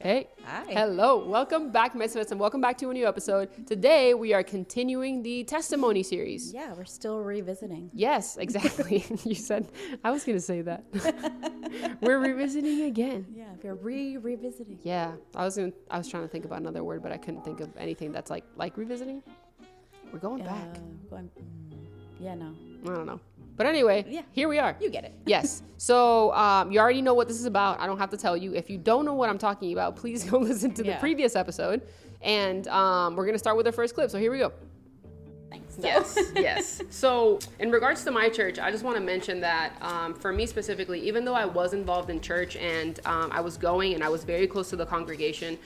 Hey. Hi. Hello. Welcome back, Misfits, and welcome back to a new episode. Today, we are continuing the testimony series. Yeah, we're still revisiting. Yes, exactly. You said, I was going to say that. We're revisiting again. Yeah, we're revisiting. Yeah, I was trying to think about another word, but I couldn't think of anything that's like revisiting. We're going back. Yeah, no. I don't know. But anyway, Here we are. You get it. Yes. So you already know what this is about. I don't have to tell you. If you don't know what I'm talking about, please go listen to the previous episode. And we're going to start with our first clip. So here we go. Thanks. Yes. So in regards to my church, I just want to mention that for me specifically, even though I was involved in church and I was going and I was very close to the congregation,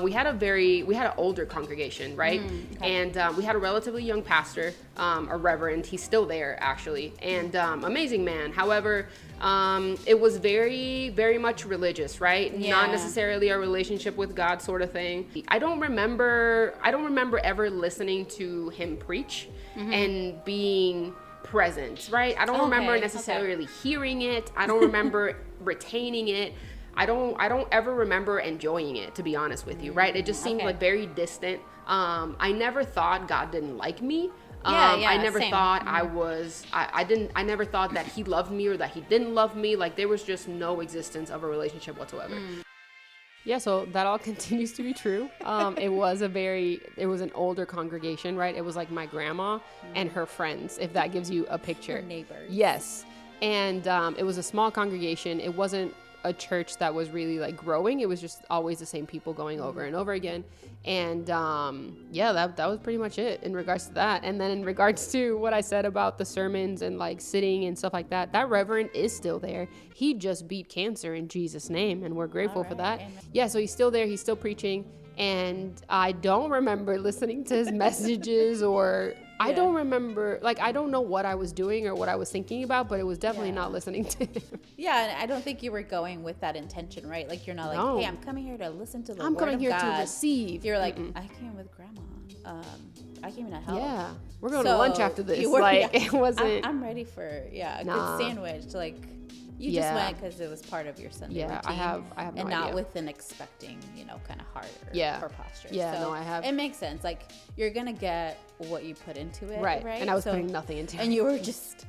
we had an older congregation, right? And we had a relatively young pastor, a reverend. He's still there actually, and amazing man. However, it was very, very much religious, right? Yeah. Not necessarily a relationship with God sort of thing. I don't remember ever listening to him preach and being present, right? I don't remember necessarily hearing it. I don't remember retaining it. I don't ever remember enjoying it, to be honest with you, right? It just seemed like very distant. I never thought God didn't like me. I never thought I never thought that he loved me or that he didn't love me. Like there was just no existence of a relationship whatsoever. Yeah, so that all continues to be true. It was an older congregation, right? It was like my grandma and her friends, if that gives you a picture. Her neighbors. Yes. And it was a small congregation. It wasn't a church that was really like growing. It was just always the same people going over and over again. And that was pretty much it in regards to that. And then in regards to what I said about the sermons and like sitting and stuff like that, that reverend is still there. He just beat cancer in Jesus' name, and we're grateful for that. Amen. Yeah, so he's still there. He's still preaching. And I don't remember listening to his messages or I don't remember, like, I don't know what I was doing or what I was thinking about, but it was definitely not listening to him. Yeah, and I don't think you were going with that intention, right? Like, you're not like, hey, I'm coming here to listen to the word of God. I'm coming here to receive. You're like, I came with grandma. I came in to help. Yeah, we're going to lunch after this. It wasn't. I'm ready for, a good sandwich. Like, you just went because it was part of your Sunday routine. I have no idea. And not with an expecting, kind of heart or posture. Yeah, so I have. It makes sense. Like, you're going to get what you put into it, right? And I was putting nothing into it. And you were just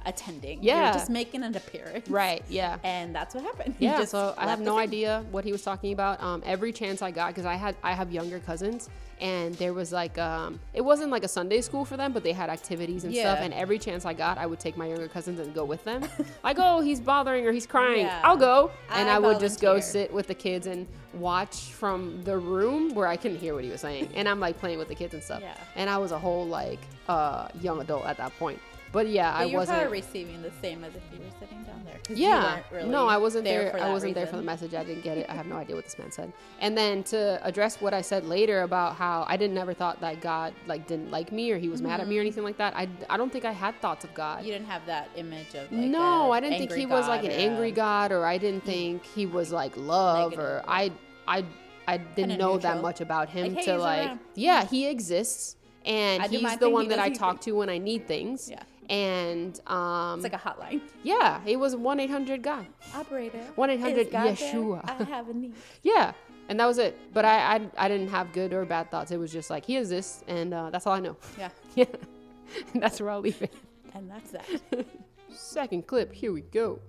attending. Yeah. You were just making an appearance. Right, yeah. And that's what happened. Yeah, so I have no idea what he was talking about. Every chance I got, because I have younger cousins, and there was like it wasn't like a Sunday school for them, but they had activities and stuff, and every chance I got I would take my younger cousins and go with them. Like, oh, he's bothering or he's crying, I'll go. And I would just go sit with the kids and watch from the room where I couldn't hear what he was saying, and I'm like playing with the kids and stuff. And I was a whole like young adult at that point. But I wasn't. You were probably receiving the same as if you were sitting down there. Yeah. No, I wasn't there. I wasn't there for the message. I didn't get it. I have no idea what this man said. And then to address what I said later about how I never thought that God like didn't like me or he was mad at me or anything like that. I don't think I had thoughts of God. You didn't have that image of. Like, no, I didn't think he was like an angry God, or I didn't think he was like love, or I didn't know that much about him to like. Yeah, he exists, and he's the one that I talk to when I need things. Yeah. And it's like a hotline. Yeah, it was 1-800 God. Operator. 1-800 Yeshua. I have a need. Yeah, and that was it. But I didn't have good or bad thoughts. It was just like, he exists, and that's all I know. Yeah. Yeah. And that's where I'll leave it. And that's that. Second clip. Here we go.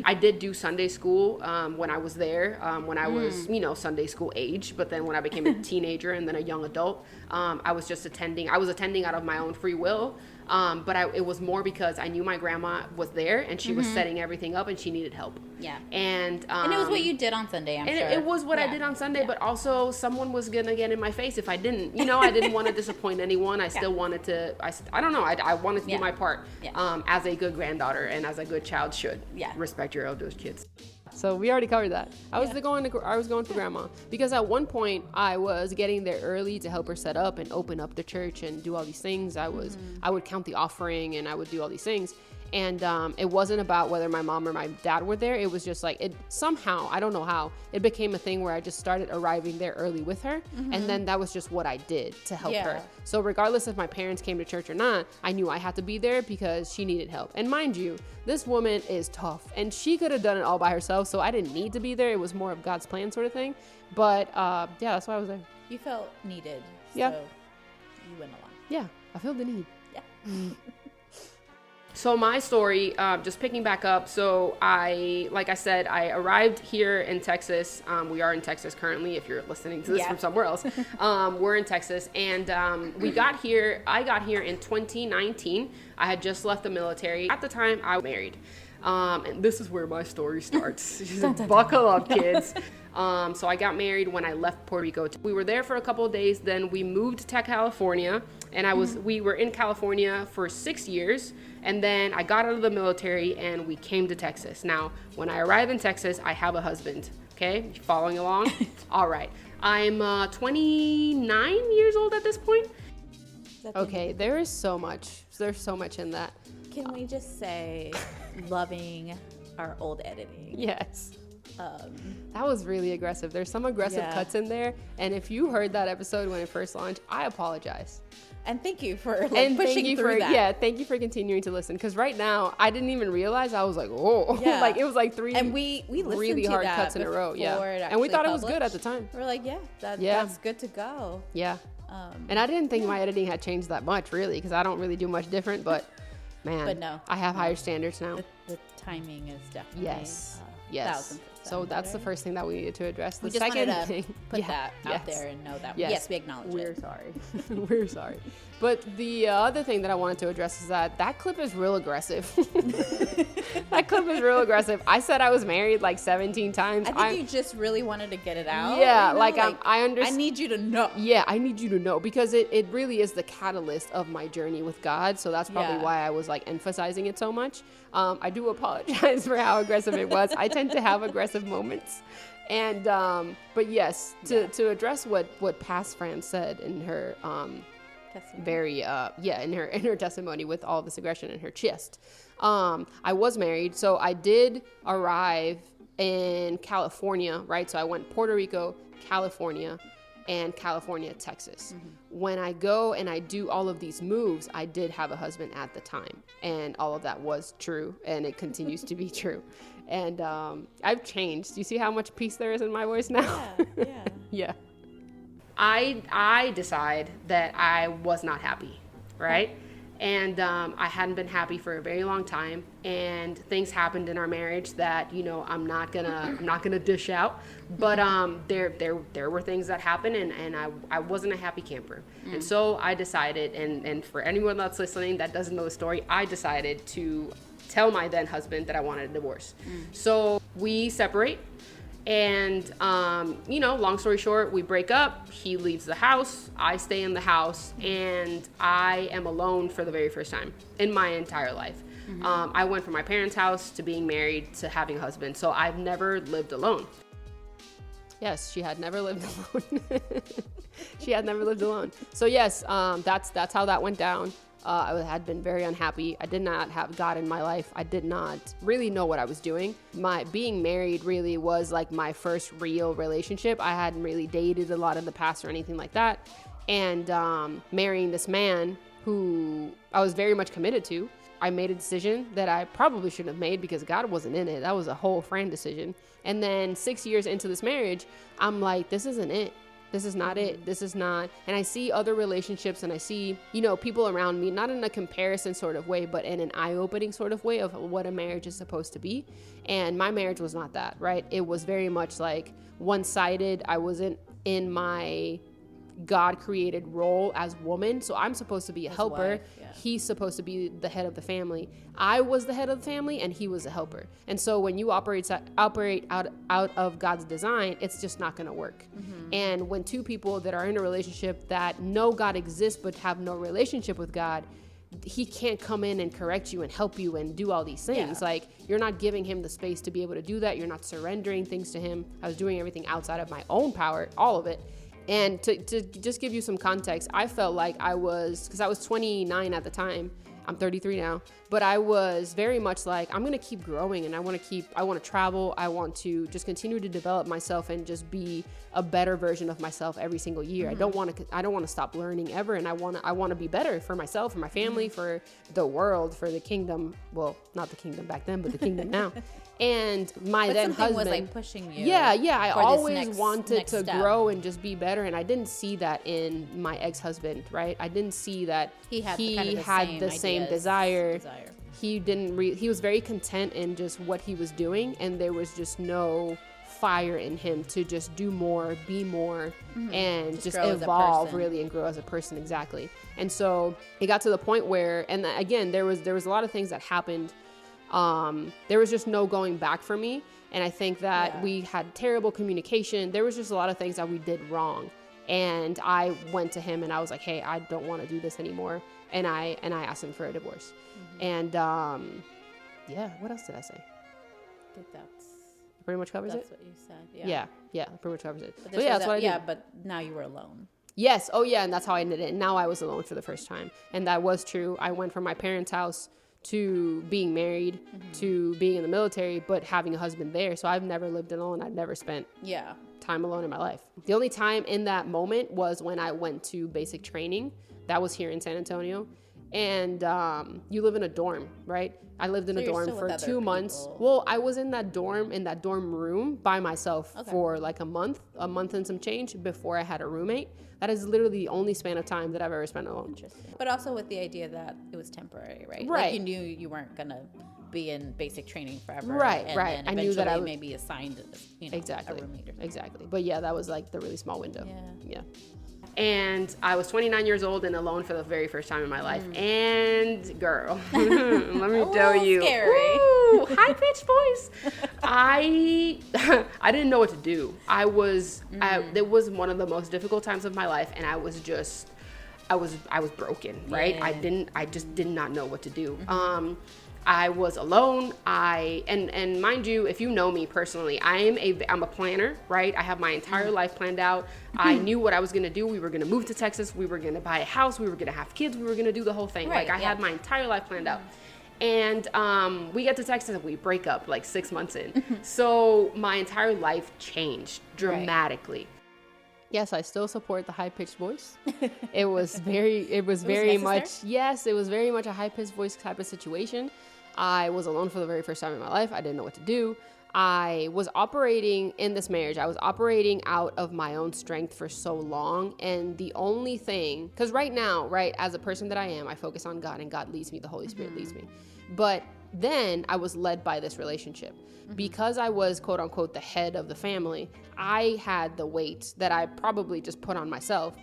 I did do Sunday school when I was there, when I was, Sunday school age. But then when I became a teenager and then a young adult, I was attending out of my own free will. But it was more because I knew my grandma was there and she was setting everything up and she needed help. Yeah. And it was what you did on Sunday, I'm sure. It was what I did on Sunday, but also someone was going to get in my face if I didn't. I didn't want to disappoint anyone. I still wanted to, I don't know, I wanted to do my part as a good granddaughter and as a good child should. Yeah. Respect your elders, kids. So we already covered that. I was going for grandma because at one point I was getting there early to help her set up and open up the church and do all these things. I would count the offering and I would do all these things. And it wasn't about whether my mom or my dad were there. It was just like, it somehow, I don't know how, it became a thing where I just started arriving there early with her. And then that was just what I did to help her. So regardless if my parents came to church or not, I knew I had to be there because she needed help. And mind you, this woman is tough and she could have done it all by herself. So I didn't need to be there. It was more of God's plan sort of thing. But yeah, that's why I was there. You felt needed. Yeah. So you went along. Yeah, I feel the need. Yeah. So my story, just picking back up. So like I said, I arrived here in Texas. We are in Texas currently, if you're listening to this from somewhere else. We're in Texas, and I got here in 2019. I had just left the military. At the time, I was married. And this is where my story starts. Buckle up, kids. So I got married when I left Puerto Rico. We were there for a couple of days. Then we moved to California, and we were in California for 6 years. And then I got out of the military and we came to Texas. Now, when I arrived in Texas, I have a husband. Okay, you following along? All right. I'm 29 years old at this point. Okay, there's so much in that. Can we just say loving our old editing? Yes. That was really aggressive. There's some aggressive cuts in there. And if you heard that episode when it first launched, I apologize. And thank you for pushing through that. Yeah, thank you for continuing to listen. Because right now, I didn't even realize. I was like, oh. Yeah. Like, it was like 3 and we really to hard that cuts in a row. Yeah. And we thought it was good at the time. We're like, that's good to go. Yeah. And I didn't think my editing had changed that much, really. Because I don't really do much different. But, man, I have higher standards now. The timing is definitely... Yes. 1,000%. So that's the first thing that we needed to address. The second thing, put that out there and know that. Yes, we acknowledge We're sorry. We're sorry. But the other thing that I wanted to address is that clip is real aggressive. That clip is real aggressive. I said I was married like 17 times. I think you just really wanted to get it out. Yeah, I understand. I need you to know. Yeah, I need you to know because it really is the catalyst of my journey with God. So that's probably why I was like emphasizing it so much. I do apologize for how aggressive it was. I tend to have aggressive moments. And but yes, to address what past Fran said in her testimony. In her testimony with all this aggression in her chest. I was married, so I did arrive in California, right? So I went Puerto Rico, California, and California, Texas. When I go and I do all of these moves, I did have a husband at the time, and all of that was true, and it continues to be true. And I've changed. Do you see how much peace there is in my voice now? Yeah. I decide that I was not happy, right? And I hadn't been happy for a very long time, and things happened in our marriage that I'm not gonna dish out. But there were things that happened, and I wasn't a happy camper. And so I decided, and for anyone that's listening that doesn't know the story, I decided to tell my then husband that I wanted a divorce. So we separate. And, long story short, we break up, he leaves the house, I stay in the house, and I am alone for the very first time in my entire life. I went from my parents' house to being married to having a husband, so I've never lived alone. Yes, she had never lived alone. She had never lived alone. So yes, that's how that went down. I had been very unhappy. I did not have God in my life. I did not really know what I was doing. My being married really was like my first real relationship. I hadn't really dated a lot in the past or anything like that. And marrying this man who I was very much committed to, I made a decision that I probably shouldn't have made because God wasn't in it. That was a whole Fran decision. And then 6 years into this marriage, I'm like, this isn't it. This is not it. This is not. And I see other relationships and I see, people around me, not in a comparison sort of way, but in an eye-opening sort of way of what a marriage is supposed to be. And my marriage was not that, right? It was very much like one-sided. I wasn't in my God-created role as woman. So I'm supposed to be a helper. He's supposed to be the head of the family. I was the head of the family and he was a helper. And so when you operate out of God's design, it's just not going to work. And when two people that are in a relationship that know God exists but have no relationship with God, he can't come in and correct you and help you and do all these things. Like, you're not giving him the space to be able to do that. You're not surrendering things to him. I was doing everything outside of my own power, all of it. And to just give you some context, I felt like because I was 29 at the time, I'm 33 now, but I was very much like, I'm going to keep growing, and I want to travel. I want to just continue to develop myself and just be a better version of myself every single year. I don't want to stop learning ever. And I want to be better for myself, for my family, for the world, for the kingdom. Well, not the kingdom back then, but the kingdom now. And my then husband was like pushing you. Yeah. I always wanted to grow and just be better. And I didn't see that in my ex-husband, right? I didn't see that he had the same desire. He didn't. He was very content in just what he was doing, and there was just no fire in him to just do more, be more, and just evolve really and grow as a person. Exactly. And so it got to the point where, and again, there was a lot of things that happened. There was just no going back for me. And I think that we had terrible communication. There was just a lot of things that we did wrong. And I went to him and I was like, hey, I don't want to do this anymore. And I asked him for a divorce. And, what else did I say? I think that's pretty much covers that's it. That's what you said. Yeah, pretty much covers it. But that's what I did. Yeah, but now you were alone. Yes. Oh yeah. And that's how I ended it. And now I was alone for the first time. And that was true. I went from my parents' house to being married, to being in the military, but having a husband there. So I've never lived alone. I've never spent time alone in my life. The only time in that moment was when I went to basic training. That was here in San Antonio. And you live in a dorm, right? I lived in a dorm for 2 months. Well, I was in that dorm room by myself for like a month and some change before I had a roommate. That is literally the only span of time that I've ever spent alone. Interesting. But also with the idea that it was temporary, right? Right. Like you knew you weren't going to be in basic training forever. Right. And I knew that I would maybe assigned a roommate or something. Exactly. But yeah, that was like the really small window. Yeah. And I was 29 years old and alone for the very first time in my life. And girl, let me tell you, scary. High-pitched voice. I didn't know what to do. It was one of the most difficult times of my life, and I was broken, right? Yeah. I just did not know what to do. I was alone. And mind you, if you know me personally, I'm a planner, right? I have my entire life planned out. I knew what I was going to do. We were going to move to Texas. We were going to buy a house. We were going to have kids. We were going to do the whole thing. Right, I had my entire life planned out. And we get to Texas and we break up like 6 months in. So my entire life changed dramatically. Right. Yes, I still support the high-pitched voice. It was very much a high-pitched voice type of situation. I was alone for the very first time in my life. I didn't know what to do. I was operating in this marriage. I was operating out of my own strength for so long. And the only thing, because right now, as a person that I am, I focus on God and God leads me. The Holy Spirit leads me. But then I was led by this relationship. Because I was, quote unquote, the head of the family, I had the weight that I probably just put on myself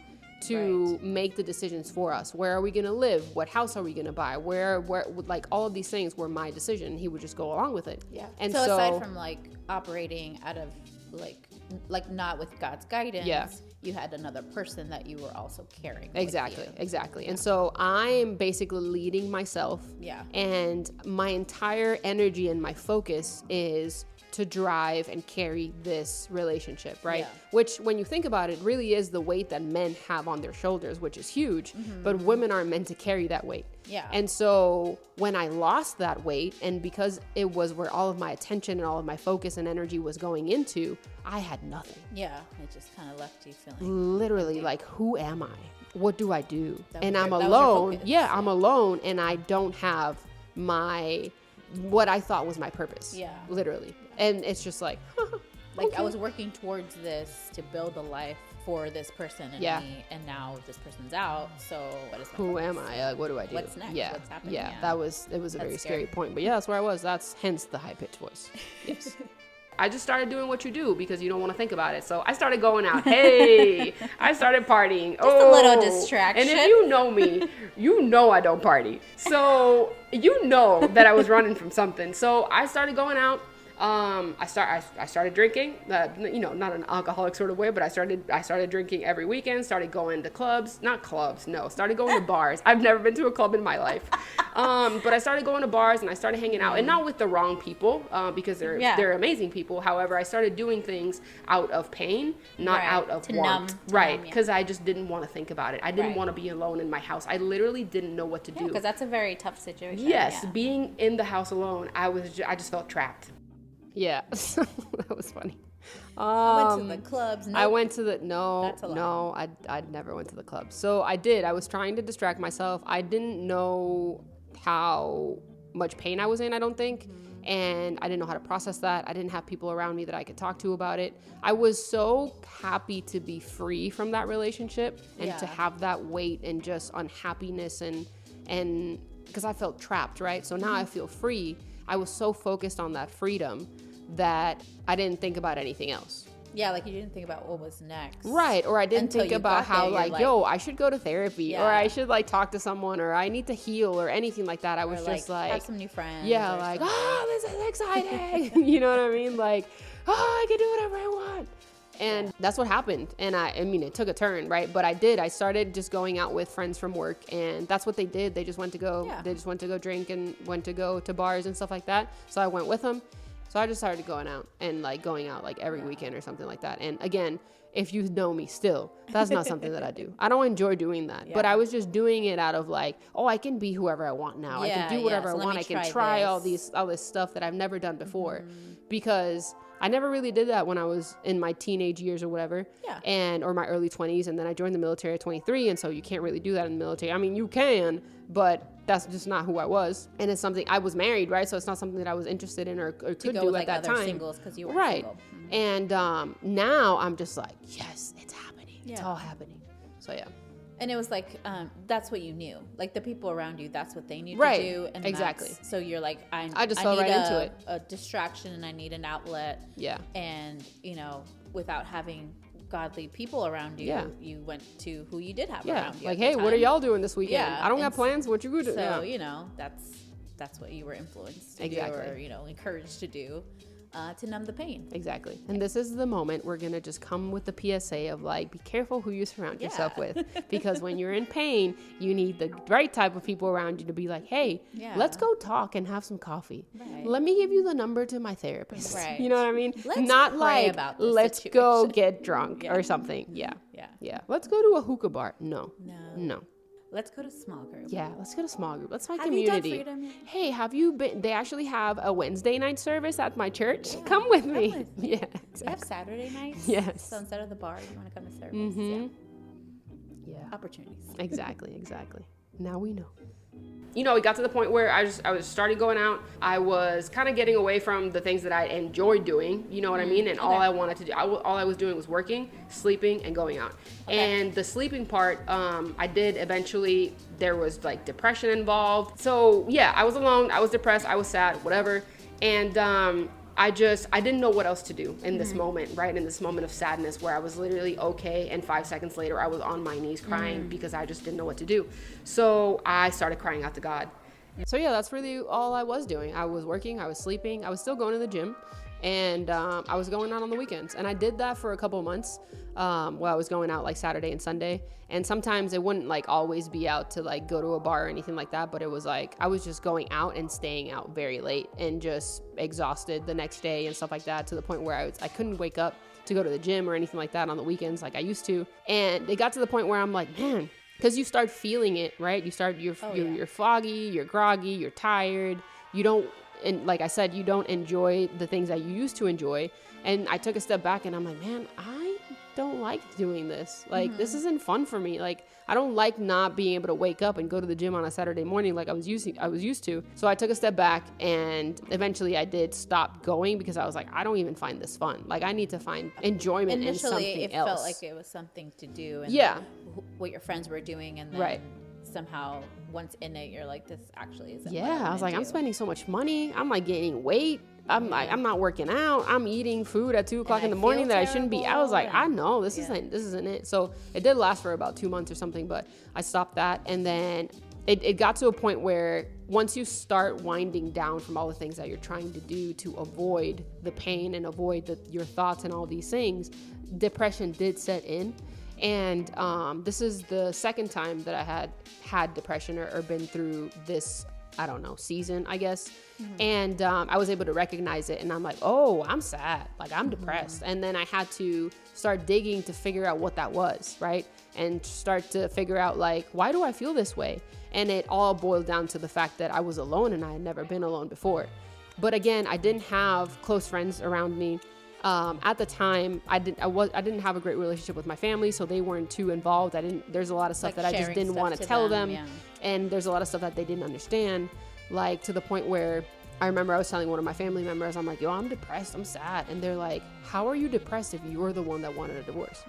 to make the decisions for us. Where are we going to live? What house are we going to buy? Where, like all of these things were my decision. He would just go along with it. Yeah. And so aside from like operating out of like not with God's guidance, you had another person that you were also carrying. Exactly. Yeah. And so I'm basically leading myself. Yeah. And my entire energy and my focus is to drive and carry this relationship, right? Yeah. Which, when you think about it, really is the weight that men have on their shoulders, which is huge, but women aren't meant to carry that weight. Yeah. And so when I lost that weight, and because it was where all of my attention and all of my focus and energy was going into, I had nothing. Yeah, it just kind of left you feeling literally like, who am I? What do I do? And I'm alone. Yeah, I'm alone, and I don't have what I thought was my purpose. Yeah. Literally. And it's just like, okay. I was working towards this to build a life for this person and me, and now this person's out. So what is who am I? Like, what do I do? What's next? Yeah. What's happening? Yeah. It was a very scary point. But yeah, that's where I was. That's hence the high pitched voice. Yes. I just started doing what you do because you don't want to think about it. So I started going out. Hey, I started partying. Just a little distraction. And if you know me, you know I don't party. So you know that I was running from something. So I started going out. I started drinking, not an alcoholic sort of way, but I started drinking every weekend, started going to started going to bars. I've never been to a club in my life. But I started going to bars and I started hanging out, and not with the wrong people, because they're amazing people. However, I started doing things out of pain, not out of want. Right. Because I just didn't want to think about it. I didn't want to be alone in my house. I literally didn't know what to do. Because that's a very tough situation. Yes. Being in the house alone, I just felt trapped. Yeah. That was funny. I went to the clubs. I went to the, I'd never went to the clubs. So I was trying to distract myself. I didn't know how much pain I was in, I don't think. And I didn't know how to process that. I didn't have people around me that I could talk to about it. I was so happy to be free from that relationship and to have that weight and just unhappiness and because I felt trapped, right? So now I feel free. I was so focused on that freedom that I didn't think about anything else. Yeah, like you didn't think about what was next. Right, or I didn't think about how I should go to therapy, or I should talk to someone, or I need to heal, or anything like that. I was just have some new friends. Yeah, this is exciting. You know what I mean? I can do whatever I want. And that's what happened. And I mean, it took a turn, right? But I started just going out with friends from work, and that's what they did. They just went to go drink and went to go to bars and stuff like that. So I went with them. So I just started going out and going out every weekend or something like that. And again, if you know me still, that's not something that I do. I don't enjoy doing that. Yeah. But I was just doing it out of I can be whoever I want now. Yeah, I can do whatever I want. I can try all this stuff that I've never done before, because I never really did that when I was in my teenage years or whatever, or my early 20s. And then I joined the military at 23. And so you can't really do that in the military. I mean, you can, but that's just not who I was. And it's something, I was married, right? So it's not something that I was interested in or could do at that time. Singles because you were single. And now I'm just yes, it's happening. Yeah. It's all happening. So yeah. And it was that's what you knew. The people around you, that's what they need to do. And exactly. So you're I just fell right into it. A distraction, and I need an outlet. Yeah. And, without having godly people around you, you went to who you did have around you. Hey, what are y'all doing this weekend? I don't have plans. What you gonna do? So, that's what you were influenced to do, or, encouraged to do. To numb the pain. Exactly. And this is the moment we're going to just come with the PSA of be careful who you surround yourself with, because when you're in pain, you need the right type of people around you to be hey, let's go talk and have some coffee. Right. Let me give you the number to my therapist. Right. You know what I mean? Let's not about this let's situation. Go get drunk or something. Yeah. Let's go to a hookah bar. No. Let's go to small group. Yeah, let's go to small group. Let's find community. Have you done Freedom yet? Hey, have you been? They actually have a Wednesday night service at my church. Yeah, come with me. Yeah, exactly. We have Saturday nights. Yes. So instead of the bar, you want to come to service. Mm-hmm. Yeah. Opportunities. Exactly. Now we know. We got to the point where I was started going out. I was kind of getting away from the things that I enjoyed doing, you know what I mean? And all I wanted to do, all I was doing was working, sleeping, and going out. Okay. And the sleeping part, I did eventually, there was depression involved. So yeah, I was alone, I was depressed, I was sad, whatever. And I didn't know what else to do in this moment, right? In this moment of sadness where I was literally okay, and 5 seconds later I was on my knees crying because I just didn't know what to do. So I started crying out to God. So yeah, that's really all I was doing. I was working, I was sleeping, I was still going to the gym, and I was going out on the weekends. And I did that for a couple of months while I was going out Saturday and Sunday. And sometimes it wouldn't always be out to go to a bar or anything like that, but it was I was just going out and staying out very late and just exhausted the next day and stuff like that, to the point where I couldn't wake up to go to the gym or anything like that on the weekends like I used to. And it got to the point where I'm man, because you start feeling it, right? You're foggy, you're groggy, you're tired, you don't, and like I said, you don't enjoy the things that you used to enjoy. And I took a step back and I'm man, I don't like doing this. This isn't fun for me. I don't like not being able to wake up and go to the gym on a Saturday morning like I was used to. So I took a step back, and eventually I did stop going because I was I don't even find this fun. I need to find enjoyment in something else. Initially, it felt like it was something to do, and what your friends were doing, and then somehow once in it, you're this actually isn't. Yeah, I was I'm spending so much money. I'm gaining weight. I'm not working out. I'm eating food at 2:00 in the morning that I shouldn't be. I was I know this isn't it. So it did last for about 2 months or something, but I stopped that. And then it got to a point where, once you start winding down from all the things that you're trying to do to avoid the pain and avoid your thoughts and all these things, depression did set in. And this is the second time that I had depression or been through this, I don't know, season, I guess. And I was able to recognize it, and I'm like, oh, I'm sad, like I'm depressed. And then I had to start digging to figure out what that was, right? And start to figure out, like, why do I feel this way? And it all boiled down to the fact that I was alone, and I had never been alone before. But again, I didn't have close friends around me. At the time, I didn't have a great relationship with my family, so they weren't too involved. There's a lot of stuff like that I just didn't want to tell them. Yeah. And there's a lot of stuff that they didn't understand, like to the point where I remember I was telling one of my family members, I'm like, yo, I'm depressed, I'm sad. And they're like, how are you depressed if you're the one that wanted a divorce?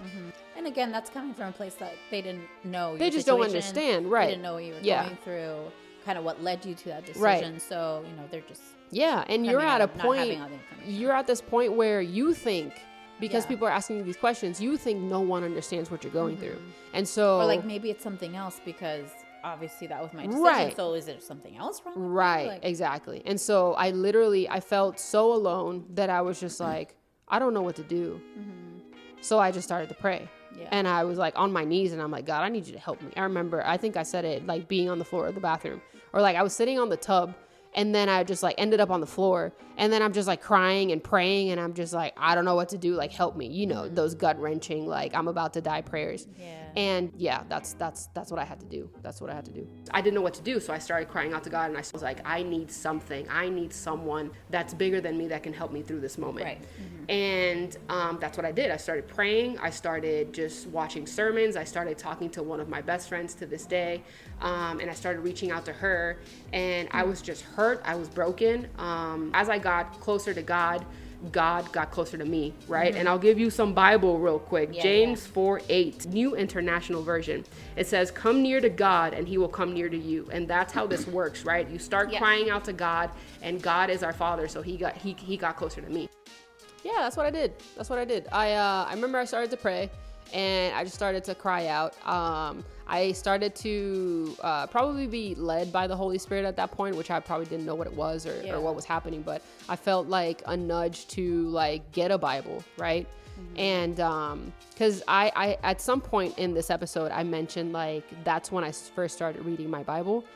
And again, that's coming from a place that they didn't know. They just don't understand, right? They didn't know what you were going through, kind of what led you to that decision. Right. So, they're just... Yeah, and you're at a point, you're at this point where you think, because people are asking you these questions, you think no one understands what you're going through. And so... Or like maybe it's something else because obviously that was my decision. Right. So is there something else wrong with Right, like, exactly. And so I felt so alone that I was just like, I don't know what to do. So I just started to pray. Yeah. And I was like on my knees and I'm like, God, I need you to help me. I think I said it like being on the floor of the bathroom, or like I was sitting on the tub. And then I just like ended up on the floor, and then I'm just like crying and praying, and I'm just like, I don't know what to do. Like, help me, those gut wrenching, like I'm about to die prayers. Yeah. And yeah, that's what I had to do. That's what I had to do. I didn't know what to do. So I started crying out to God, and I was like, I need something. I need someone that's bigger than me that can help me through this moment. Right. And that's what I did. I started praying. I started just watching sermons. I started talking to one of my best friends to this day. And I started reaching out to her, and I was just hurt. I was broken. As I got closer to God, God got closer to me, right? And I'll give you some Bible real quick. James 4:8, New International Version. It says, come near to God and he will come near to you. And that's how this works, right? You start crying out to God, and God is our Father. So he got closer to me. Yeah, that's what I did. I remember I started to pray, and I just started to cry out. I started to probably be led by the Holy Spirit at that point, which I probably didn't know what it was or what was happening, but I felt like a nudge to like get a Bible, right? And because I at some point in this episode, I mentioned like that's when I first started reading my Bible.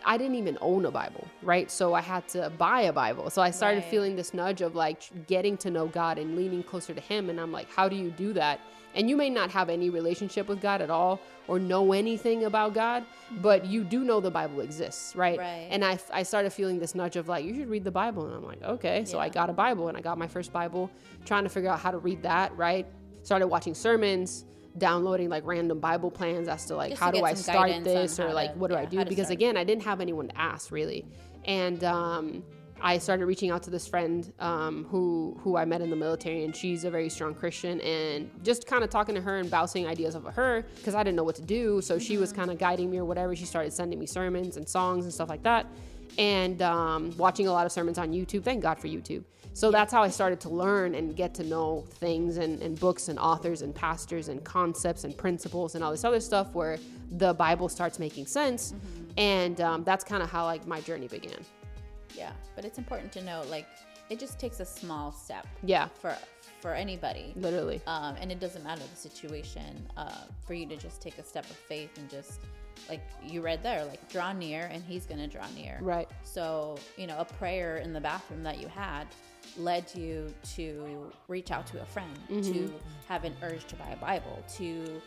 I didn't even own a Bible, right? So I had to buy a Bible. So I started feeling this nudge of like getting to know God and leaning closer to him. And I'm like, how do you do that? And you may not have any relationship with God at all or know anything about God, but you do know the Bible exists, right? And I started feeling this nudge of like, you should read the Bible. And I'm like, okay. So I got a Bible, and I got my first Bible, trying to figure out how to read that, right? Started watching sermons, downloading like random Bible plans as to like, how do I start this, or like, what do I do? Because again, I didn't have anyone to ask really. And I started reaching out to this friend who I met in the military, and she's a very strong Christian, and just kind of talking to her and bouncing ideas off of her because I didn't know what to do. So she was kind of guiding me or whatever. She started sending me sermons and songs and stuff like that, and watching a lot of sermons on YouTube. Thank God for YouTube. So that's how I started to learn and get to know things and books and authors and pastors and concepts and principles and all this other stuff where the Bible starts making sense. And that's kind of how like my journey began. Yeah, but it's important to know, like, it just takes a small step. Yeah. For anybody. Literally. And it doesn't matter the situation, for you to just take a step of faith and just, like you read there, like, draw near and he's going to draw near. Right. So, a prayer in the bathroom that you had led you to reach out to a friend, to have an urge to buy a Bible, to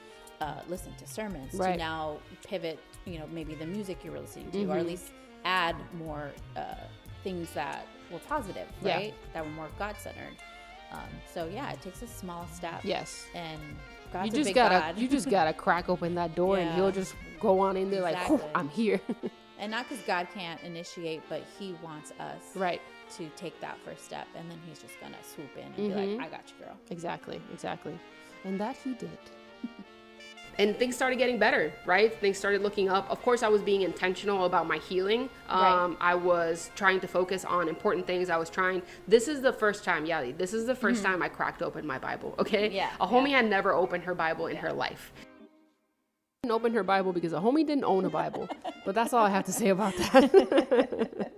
listen to sermons, to now pivot, maybe the music you were listening to, or at least add more things that were positive, right? That were more God-centered. So yeah, it takes a small step. Yes. And God's a big God. You just gotta crack open that door, and he'll just go on in there like, I'm here. And not because God can't initiate, but he wants us to take that first step, and then he's just gonna swoop in and be like, I got you, girl. Exactly. And that he did. And things started getting better, right? Things started looking up. Of course, I was being intentional about my healing. I was trying to focus on important things. This is the first time, Yadi, this is the first time I cracked open my Bible, okay? Yeah. A homie had never opened her Bible in her life. Didn't open her Bible because a homie didn't own a Bible. But that's all I have to say about that.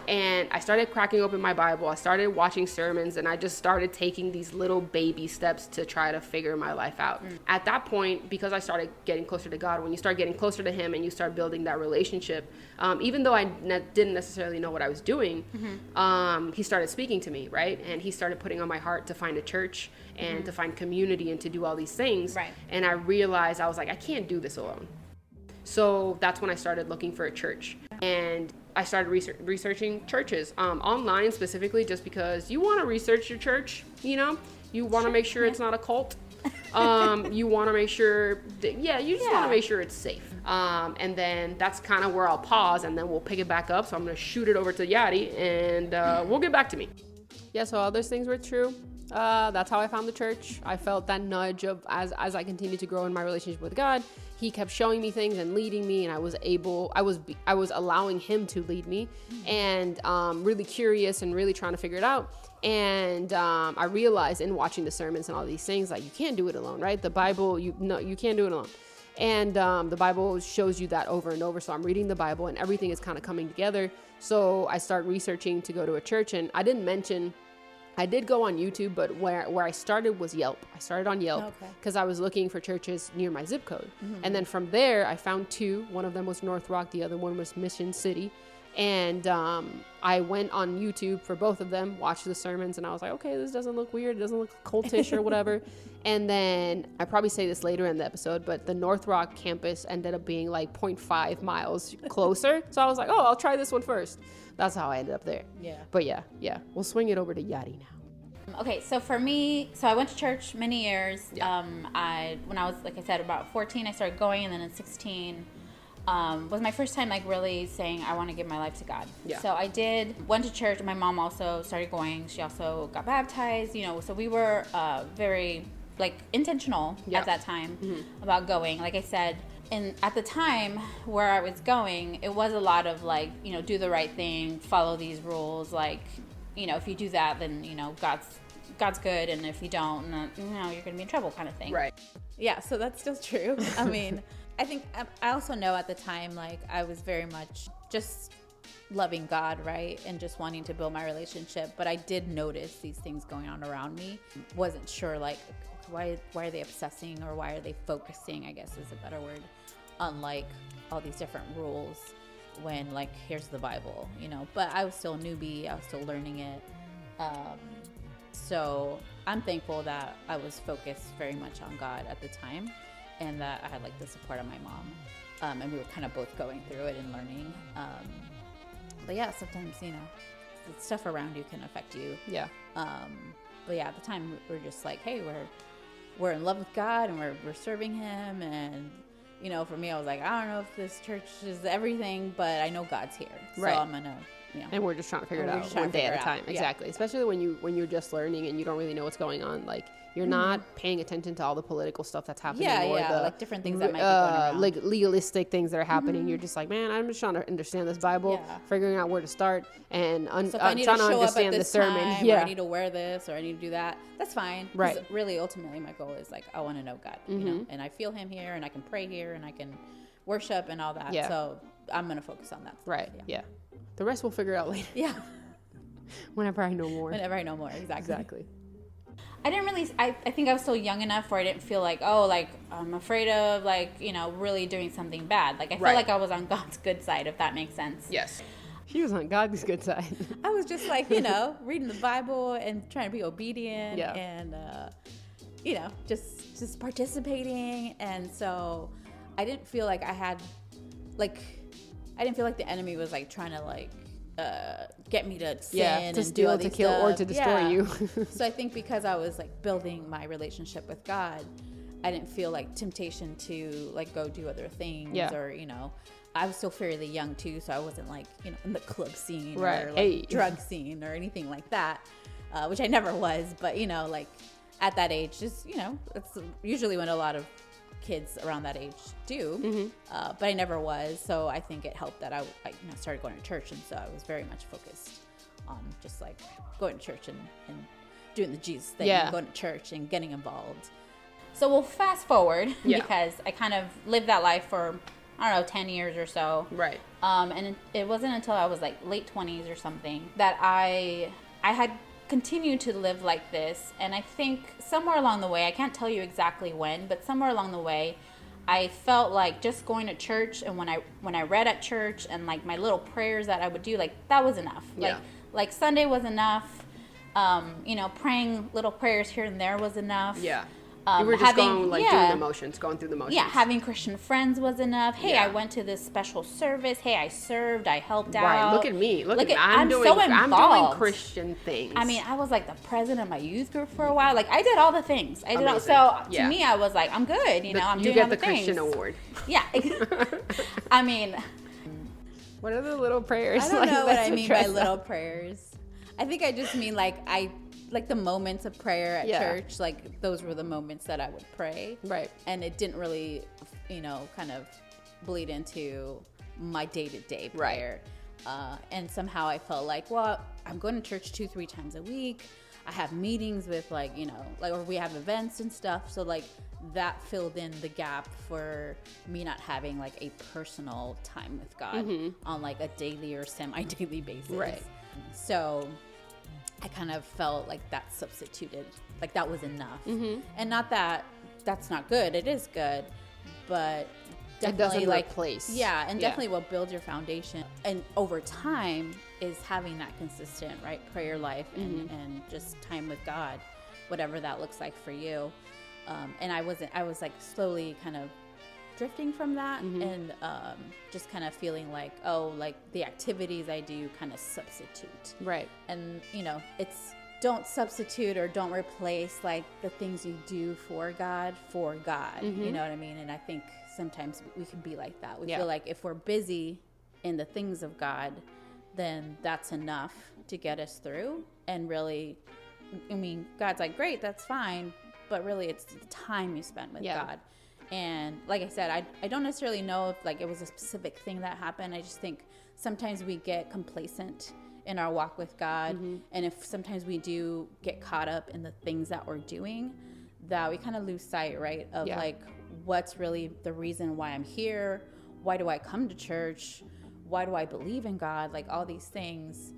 And I started cracking open my Bible. I started watching sermons, and I just started taking these little baby steps to try to figure my life out. At that point, because I started getting closer to God, when you start getting closer to him and you start building that relationship, even though I didn't necessarily know what I was doing, he started speaking to me, right? And he started putting on my heart to find a church and to find community and to do all these things. Right. And I realized, I was like, I can't do this alone. So that's when I started looking for a church. And I started researching churches online specifically, just because you want to research your church, you know, you want to make sure it's not a cult. You want to make sure you just want to make sure it's safe. And then that's kind of where I'll pause, and then we'll pick it back up. So I'm going to shoot it over to Yadi, and we'll get back to me. Yeah, so all those things were true. That's how I found the church. I felt that nudge of as I continued to grow in my relationship with God, he kept showing me things and leading me, and I was allowing him to lead me, and really curious and really trying to figure it out. And I realized in watching the sermons and all these things, like, you can't do it alone, right? The Bible, you can't do it alone. And the Bible shows you that over and over. So I'm reading the Bible, and everything is kind of coming together. So I start researching to go to a church, and I didn't mention, I did go on YouTube, but where I started was Yelp. I started on Yelp because I was looking for churches near my zip code. And then from there, I found two. One of them was North Rock. The other one was Mission City. And I went on YouTube for both of them, watched the sermons, and I was like, okay, this doesn't look weird. It doesn't look cultish or whatever. And then I probably say this later in the episode, but the North Rock campus ended up being like 0.5 miles closer. So I was like, oh, I'll try this one first. That's how I ended up there. Yeah. But yeah. We'll swing it over to Yadi now. Okay, so for me, I went to church many years. Yeah. When I was, like I said, about 14, I started going, and then at 16 was my first time like really saying I want to give my life to God. Yeah. So I went to church. My mom also started going. She also got baptized, you know, so we were very like intentional at that time about going. Like I said, and at the time where I was going, it was a lot of like, you know, do the right thing, follow these rules. Like, you know, if you do that, then, you know, God's good. And if you don't, you know, you're going to be in trouble kind of thing. Right. Yeah. So that's still true. I mean, I think I also know at the time, like, I was very much just loving God, right? And just wanting to build my relationship. But I did notice these things going on around me. Wasn't sure, like, why are they obsessing, or why are they focusing, I guess is a better word, on like all these different rules when like here's the Bible, you know. But I was still a newbie, I was still learning it, so I'm thankful that I was focused very much on God at the time, and that I had like the support of my mom, and we were kind of both going through it and learning, but yeah, sometimes, you know, the stuff around you can affect you. But yeah, at the time we're just like, hey, we're in love with God, and we're serving him. And, you know, for me, I was like, I don't know if this church is everything, but I know God's here. So I'm going to, you know. And we're just trying to figure it out one day at a time. Exactly. Yeah. Especially when you're just learning and you don't really know what's going on. Like, you're not paying attention to all the political stuff that's happening. Or the, like different things that might be going around. Like legalistic things that are happening. You're just like, man, I'm just trying to understand this Bible, figuring out where to start, and so if I need trying to to show understand up at the this sermon. Time, or I need to wear this, or I need to do that. That's fine. Right. Really, ultimately, my goal is like, I want to know God, you know, and I feel him here, and I can pray here, and I can worship and all that. So I'm going to focus on that. Right. Yeah. The rest we'll figure out later. Yeah. Whenever I know more. Exactly. I didn't really, I think I was still young enough where I didn't feel like, oh, like, I'm afraid of, like, you know, really doing something bad. Like, I felt like I was on God's good side, if that makes sense. Yes. She was on God's good side. I was just like, you know, reading the Bible and trying to be obedient and, you know, just participating. And so I didn't feel like I had, like, I didn't feel like the enemy was, like, trying to, like, get me to sin to steal, to kill, or to destroy you. So I think because I was like building my relationship with God, I didn't feel like temptation to like go do other things, or, you know, I was still fairly young too, so I wasn't like, you know, in the club scene or like drug scene or anything like that, which I never was. But, you know, like at that age, just, you know, it's usually when a lot of kids around that age do, but I never was. So I think it helped that I you know, started going to church, and so I was very much focused on just like going to church and doing the Jesus thing, and going to church and getting involved. So we'll fast forward because I kind of lived that life for, I don't know, 10 years or so. Right. And it wasn't until I was like late 20s or something that I had continued to live like this. And I think somewhere along the way, I can't tell you exactly when, but somewhere along the way, I felt like just going to church, and when I read at church and like my little prayers that I would do, like that was enough. Yeah. Like Sunday was enough. Praying little prayers here and there was enough. Yeah. You were just going through the motions. Yeah, having Christian friends was enough. Hey, yeah. I went to this special service. Hey, I served. I helped out. Right. Look at me. Look at me. I'm doing Christian things. I mean, I was like the president of my youth group for a while. Like I did all the things. So to me, I was like, I'm good. I'm doing all the things. You get the Christian award. Yeah. I mean, what are the little prayers? I don't know what I mean by little prayers. I think I just mean like the moments of prayer at church, like those were the moments that I would pray. Right. And it didn't really, kind of bleed into my day-to-day prayer. Right. And somehow I felt like, well, I'm going to church 2-3 times a week. I have meetings with or we have events and stuff. So like that filled in the gap for me not having like a personal time with God on like a daily or semi-daily basis. Right. So I kind of felt like that substituted, like that was enough. And not that that's not good. It is good, but definitely it doesn't replace. Yeah, and definitely what builds your foundation. And over time is having that consistent, right, prayer life and just time with God, whatever that looks like for you. And I was like slowly kind of drifting from that and just kind of feeling like, oh, like the activities I do kind of substitute. Right. And, it's don't substitute or don't replace like the things you do for God. You know what I mean? And I think sometimes we can be like that. We feel like if we're busy in the things of God, then that's enough to get us through. And really, I mean, God's like, great, that's fine. But really, it's the time you spend with God. And like I said, I don't necessarily know if like it was a specific thing that happened. I just think sometimes we get complacent in our walk with God. And if sometimes we do get caught up in the things that we're doing, that we kind of lose sight, right? Of like, what's really the reason why I'm here? Why do I come to church? Why do I believe in God? Like all these things.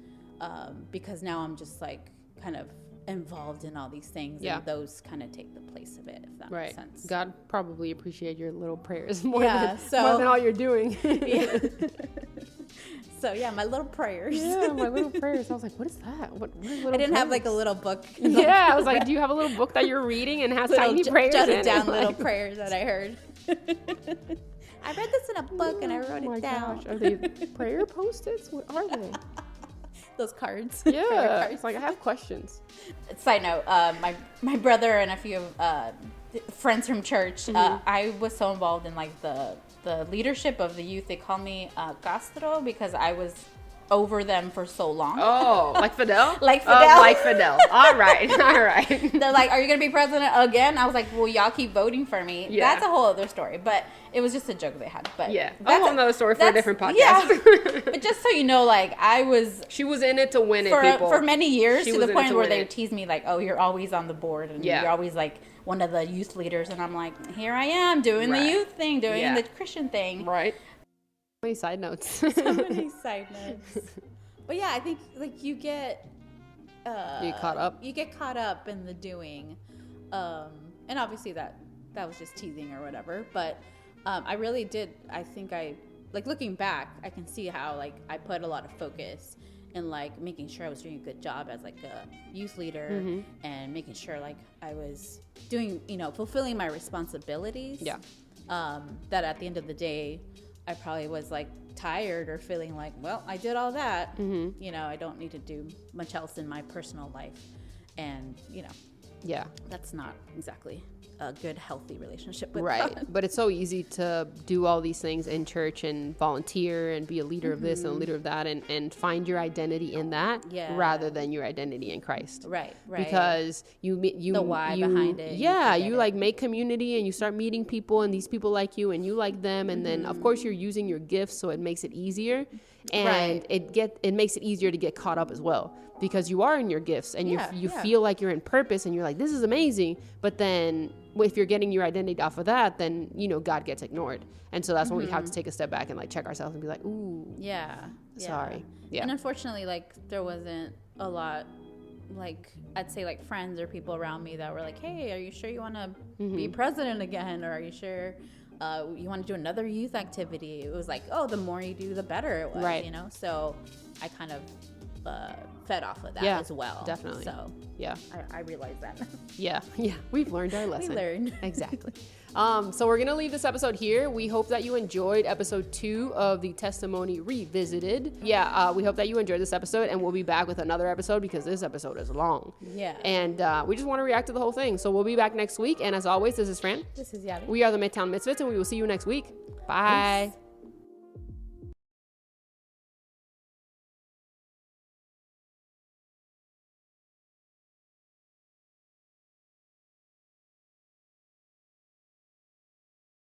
Because now I'm just like kind of involved in all these things and those kind of take the place of it, if that makes sense. God probably appreciate your little prayers more than all you're doing. So my little prayers. Yeah, my little prayers. I was like, what is that? What are little I didn't prayers? have like a little book. Yeah, I was like, do you have a little book that you're reading and has tiny prayers jotted in down it? little prayers that I heard. I read this in a book and I wrote it down. Gosh. Are they prayer post-its? What are they? Those cards. Yeah, cards. It's like I have questions. Side note, my brother and a few friends from church, I was so involved in like the leadership of the youth. They call me Castro because I was over them for so long. Oh, like Fidel? Like Fidel. Oh, like Fidel. All right. They're like, are you going to be president again? I was like, well, y'all keep voting for me. Yeah. That's a whole other story. But it was just a joke they had. But yeah, a whole other story for a different podcast. Yeah. But just so you know, like, she was in it to win it, people. For many years, to the point where they teased me like, oh, you're always on the board. And you're always like one of the youth leaders. And I'm like, here I am doing the youth thing, doing the Christian thing. Right. So many side notes. So many side notes. But yeah, I think like you get caught up. You get caught up in the doing, and obviously that was just teasing or whatever. But I really did. I think I like looking back, I can see how like I put a lot of focus in like making sure I was doing a good job as like a youth leader and making sure like I was doing fulfilling my responsibilities. Yeah. That at the end of the day, I probably was like tired or feeling like, well, I did all that. I don't need to do much else in my personal life. And, that's not exactly a good, healthy relationship with God. But it's so easy to do all these things in church and volunteer and be a leader of this and a leader of that and find your identity in that rather than your identity in Christ. Right. Because you the why behind it. Yeah, you like make community and you start meeting people and these people like you and you like them, and then of course you're using your gifts so it makes it easier. And it makes it easier to get caught up as well, because you are in your gifts and you feel like you're in purpose and you're like, this is amazing. But then if you're getting your identity off of that, then, you know, God gets ignored. And so that's when we have to take a step back and like check ourselves and be like, ooh, sorry. Yeah. And unfortunately, like there wasn't a lot, like I'd say like friends or people around me that were like, hey, are you sure you want to be president again? Or are you sure you want to do another youth activity? It was like, oh, the more you do, the better it was, you know? So I kind of fed off of that as well. Definitely. So I realized that. Yeah. We've learned our lesson. We learned. Exactly. So we're going to leave this episode here. We hope that you enjoyed episode 2 of the Testimony Revisited. We hope that you enjoyed this episode, and we'll be back with another episode because this episode is long. Yeah. And we just want to react to the whole thing. So we'll be back next week. And as always, this is Fran. This is Yadi. We are the Midtown Misfits, and we will see you next week. Bye. Peace.